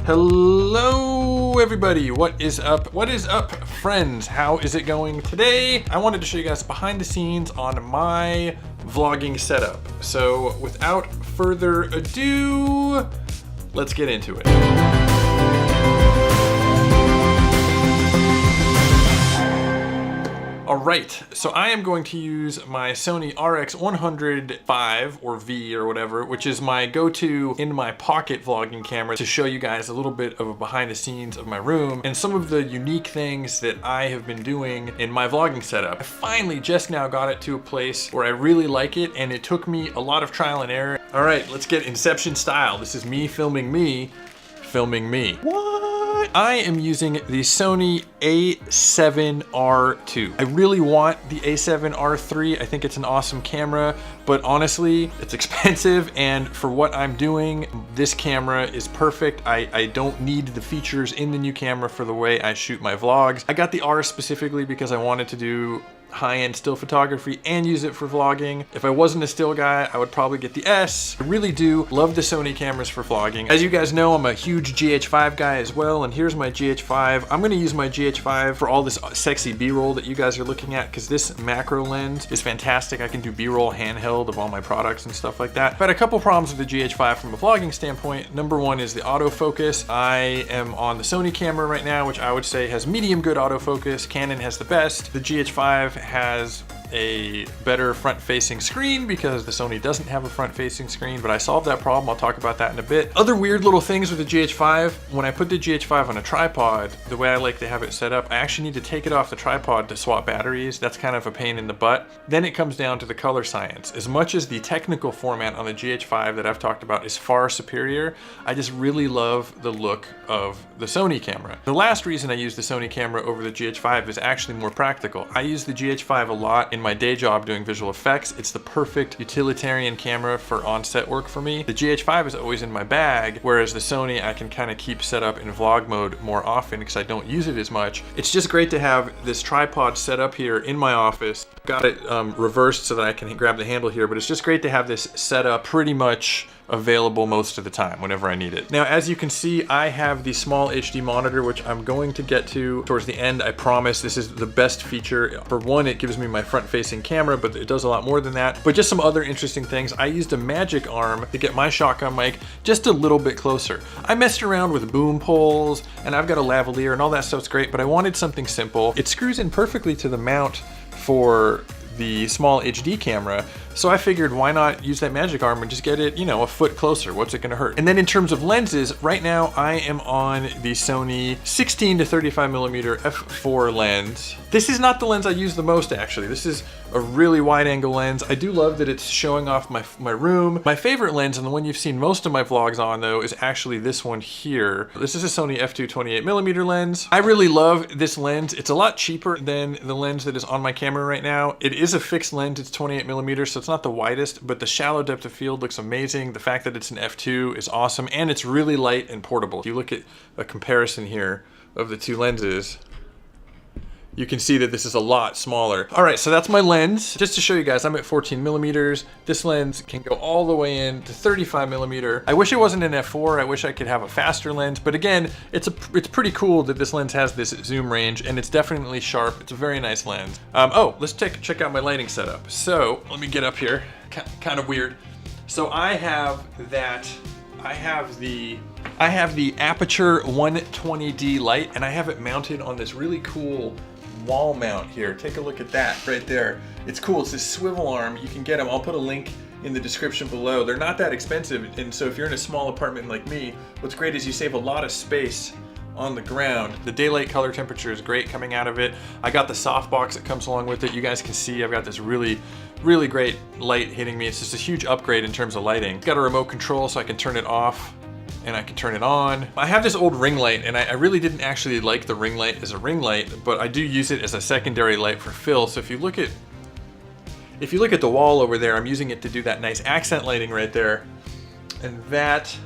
Hello everybody, what is up? What is up, friends? How is it going today? I wanted to show you guys behind the scenes on my vlogging setup. So without further ado, let's get into it. All right, so I am going to use my Sony RX100v or V or whatever, which is my go-to in my pocket vlogging camera, to show you guys a little bit of a behind the scenes of my room and some of the unique things that I have been doing in my vlogging setup. I finally just now got it to a place where I really like it, and it took me a lot of trial and error. All right, let's get Inception style. This is me filming me. What? I am using the Sony A7Rii. I really want the A7Rii. I think it's an awesome camera, but honestly, it's expensive, and for what I'm doing, this camera is perfect. I don't need the features in the new camera for the way I shoot my vlogs. I got the R specifically because I wanted to do high-end still photography and use it for vlogging. If I wasn't a still guy, I would probably get the S. I really do love the Sony cameras for vlogging. As you guys know, I'm a huge GH5 guy as well, and here's my GH5. I'm gonna use my GH5 for all this sexy B-roll that you guys are looking at, because this macro lens is fantastic. I can do B-roll handheld of all my products and stuff like that. I've had a couple problems with the GH5 from a vlogging standpoint. Number one is the autofocus. I am on the Sony camera right now, which I would say has medium good autofocus. Canon has the best. The GH5 has a better front-facing screen because the Sony doesn't have a front-facing screen, but I solved that problem. I'll talk about that in a bit. Other weird little things with the GH5, when I put the GH5 on a tripod, the way I like to have it set up, I actually need to take it off the tripod to swap batteries. That's kind of a pain in the butt. Then it comes down to the color science. As much as the technical format on the GH5 that I've talked about is far superior, I just really love the look of the Sony camera. The last reason I use the Sony camera over the GH5 is actually more practical. I use the GH5 a lot in my day job doing visual effects. It's the perfect utilitarian camera for on-set work for me. The GH5 is always in my bag, whereas the Sony I can kind of keep set up in vlog mode more often because I don't use it as much. It's just great to have this tripod set up here in my office. Got it reversed so that I can grab the handle here, but it's just great to have this set up pretty much available most of the time whenever I need it. Now, as you can see, I have the small HD monitor, which I'm going to get to towards the end. I promise this is the best feature. For one, it gives me my front-facing camera, but it does a lot more than that. But just some other interesting things. I used a magic arm to get my shotgun mic just a little bit closer. I messed around with boom poles, and I've got a lavalier, and all that stuff's great, but I wanted something simple. It screws in perfectly to the mount for the small HD camera, so I figured why not use that magic arm and just get it, you know, a foot closer. What's it gonna hurt? And then in terms of lenses, right now I am on the Sony 16 to 35mm f4 lens. This is not the lens I use the most, actually. This is a really wide angle lens. I do love that it's showing off my room. My favorite lens, and the one you've seen most of my vlogs on though, is actually this one here. This is a Sony f2 28mm lens. I really love this lens. It's a lot cheaper than the lens that is on my camera right now. It is a fixed lens, it's 28mm, so it's not the widest, but the shallow depth of field looks amazing. The fact that it's an f2 is awesome, and it's really light and portable. If you look at a comparison here of the two lenses, you can see that this is a lot smaller. All right, so that's my lens. Just to show you guys, I'm at 14mm. This lens can go all the way in to 35mm. I wish it wasn't an f4. I wish I could have a faster lens, but again, it's pretty cool that this lens has this zoom range, and it's definitely sharp. It's a very nice lens. Oh, let's check out my lighting setup. So let me get up here. Kind of weird. So I have the Aperture 120D light, and I have it mounted on this really cool wall mount here. Take a look at that right there. It's cool. It's this swivel arm. You can get them. I'll put a link in the description below. They're not that expensive, and so if you're in a small apartment like me, what's great is you save a lot of space on the ground. The daylight color temperature is great coming out of it. I got the softbox that comes along with it. You guys can see I've got this really great light hitting me. It's just a huge upgrade in terms of lighting. It's got a remote control so I can turn it off and I can turn it on. I have this old ring light, and I really didn't actually like the ring light as a ring light, but I do use it as a secondary light for fill. So if you look at the wall over there, I'm using it to do that nice accent lighting right there. And that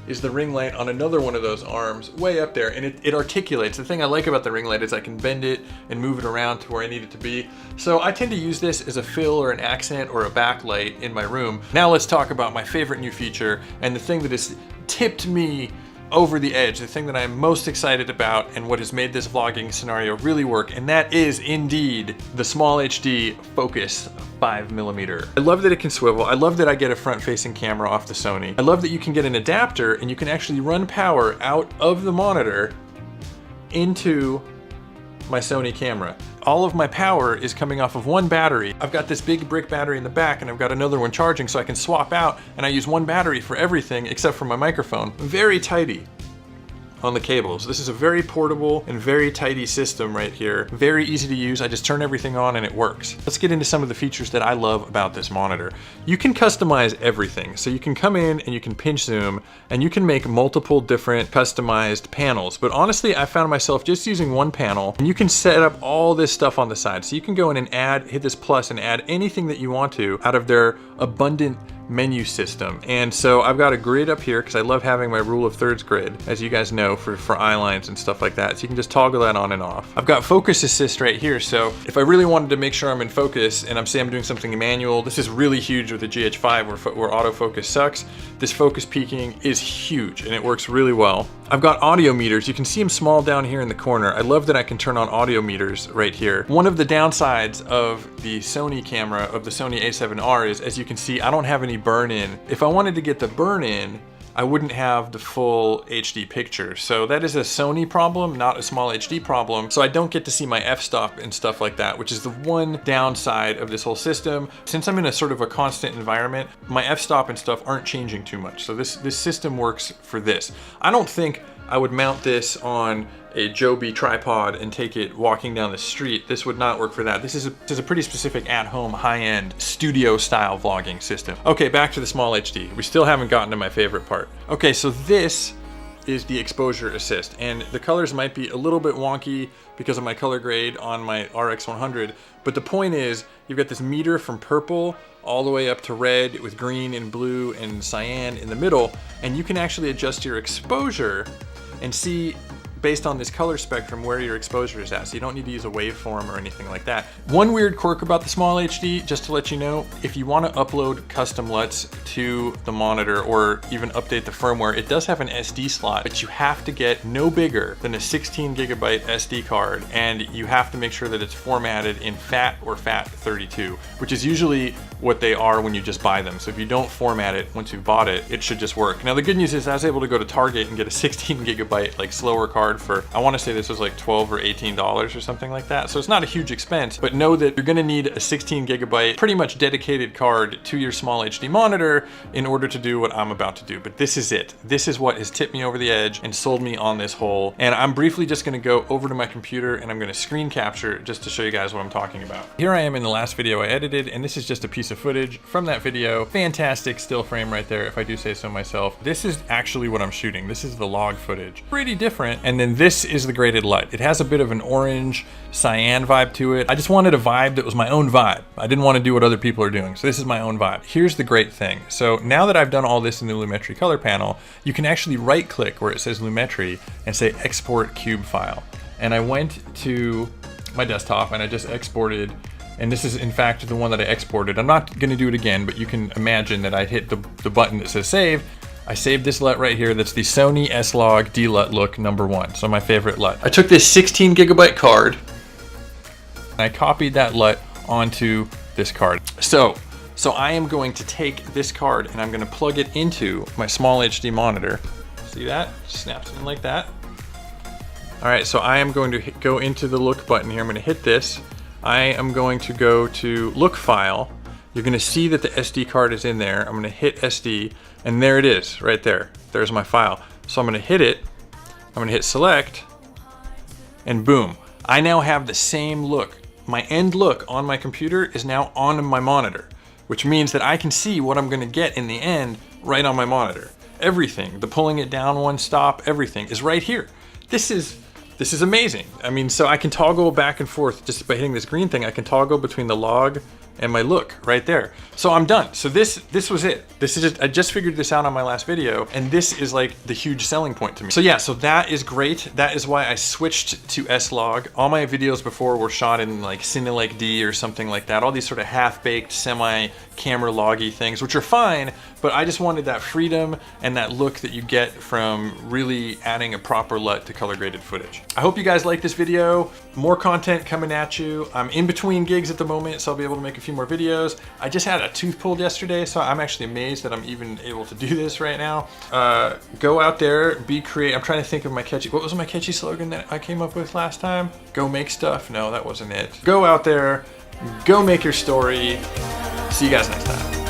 is the ring light on another one of those arms way up there, and it articulates. The thing I like about the ring light is I can bend it and move it around to where I need it to be. So I tend to use this as a fill or an accent or a backlight in my room. Now let's talk about my favorite new feature and the thing that has tipped me over the edge, the thing that I'm most excited about and what has made this vlogging scenario really work, and that is indeed the Small HD Focus 5mm. I love that it can swivel. I love that I get a front-facing camera off the Sony. I love that you can get an adapter and you can actually run power out of the monitor into my Sony camera. All of my power is coming off of one battery. I've got this big brick battery in the back and I've got another one charging, so I can swap out, and I use one battery for everything except for my microphone. Very tidy on the cables. This is a very portable and very tidy system right here. Very easy to use. I just turn everything on and it works. Let's get into some of the features that I love about this monitor. You can customize everything. So you can come in and you can pinch zoom and you can make multiple different customized panels. But honestly, I found myself just using one panel, and you can set up all this stuff on the side. So you can go in and hit this plus and add anything that you want to out of their abundant menu system. And so I've got a grid up here because I love having my rule of thirds grid, as you guys know, for eye lines and stuff like that. So you can just toggle that on and off. I've got focus assist right here. So if I really wanted to make sure I'm in focus and I'm doing something manual, this is really huge with the GH5 where autofocus sucks. This focus peaking is huge and it works really well. I've got audio meters. You can see them small down here in the corner. I love that I can turn on audio meters right here. One of the downsides of the Sony camera, of the Sony A7Rii, is, as you can see, I don't have any burn-in. If I wanted to get the burn-in, I wouldn't have the full HD picture. So that is a Sony problem, not a Small HD problem. So I don't get to see my f-stop and stuff like that, which is the one downside of this whole system. Since I'm in a sort of a constant environment, my f-stop and stuff aren't changing too much. So this system works for this. I don't think I would mount this on a Joby tripod and take it walking down the street. This would not work for that. This is a pretty specific at-home, high-end, studio-style vlogging system. Okay, back to the Small HD. We still haven't gotten to my favorite part. Okay, so this is the exposure assist, and the colors might be a little bit wonky because of my color grade on my RX100, but the point is, you've got this meter from purple all the way up to red with green and blue and cyan in the middle, and you can actually adjust your exposure and see based on this color spectrum where your exposure is at. So you don't need to use a waveform or anything like that. One weird quirk about the Small HD, just to let you know, if you want to upload custom LUTs to the monitor or even update the firmware, it does have an SD slot, but you have to get no bigger than a 16 gigabyte SD card, and you have to make sure that it's formatted in FAT or FAT32, which is usually what they are when you just buy them. So if you don't format it once you've bought it, it should just work. Now the good news is I was able to go to Target and get a 16 gigabyte like slower card for, I want to say this was like $12 or $18 or something like that. So it's not a huge expense, but know that you're going to need a 16 gigabyte pretty much dedicated card to your Small HD monitor in order to do what I'm about to do. But this is it. This is what has tipped me over the edge and sold me on this hole. And I'm briefly just going to go over to my computer and I'm going to screen capture just to show you guys what I'm talking about. Here I am in the last video I edited, and this is just a piece of footage from that video. Fantastic still frame right there, if I do say so myself. This is actually what I'm shooting. This is the log footage. Pretty different. And then this is the graded LUT. It has a bit of an orange cyan vibe to it. I just wanted a vibe that was my own vibe. I didn't want to do what other people are doing. So this is my own vibe. Here's the great thing. So now that I've done all this in the Lumetri color panel, you can actually right click where it says Lumetri and say export cube file. And I went to my desktop and I just exported, and this is in fact the one that I exported. I'm not going to do it again, but you can imagine that I hit the button that says save. I saved this LUT right here. That's the Sony S-Log D-LUT look #1. So my favorite LUT. I took this 16 gigabyte card and I copied that LUT onto this card. So I am going to take this card and I'm going to plug it into my Small HD monitor. See that? Snaps in like that. All right, so I am going to go into the look button here. I'm going to hit this. I am going to go to look file. You're going to see that the SD card is in there. I'm going to hit SD, and there it is right there. There's my file. So I'm going to hit it. I'm going to hit select, and boom. I now have the same look. My end look on my computer is now on my monitor, which means that I can see what I'm going to get in the end right on my monitor. Everything, the pulling it down one stop, everything is right here. This is This is amazing. I mean, so I can toggle back and forth just by hitting this green thing. I can toggle between the log and my look right there. So I'm done. So this was it. This is just, I just figured this out on my last video, and this is like the huge selling point to me. So yeah, so that is great. That is why I switched to S-Log. All my videos before were shot in like Cinelec D or something like that. All these sort of half-baked, semi-camera loggy things, which are fine, but I just wanted that freedom and that look that you get from really adding a proper LUT to color graded footage. I hope you guys like this video. More content coming at you. I'm in between gigs at the moment, so I'll be able to make a few more videos. I just had a tooth pulled yesterday, so I'm actually amazed that I'm even able to do this right now. Go out there, be creative. I'm trying to think of my catchy, what was my catchy slogan that I came up with last time? Go make stuff. No, that wasn't it. Go out there, go make your story. See you guys next time.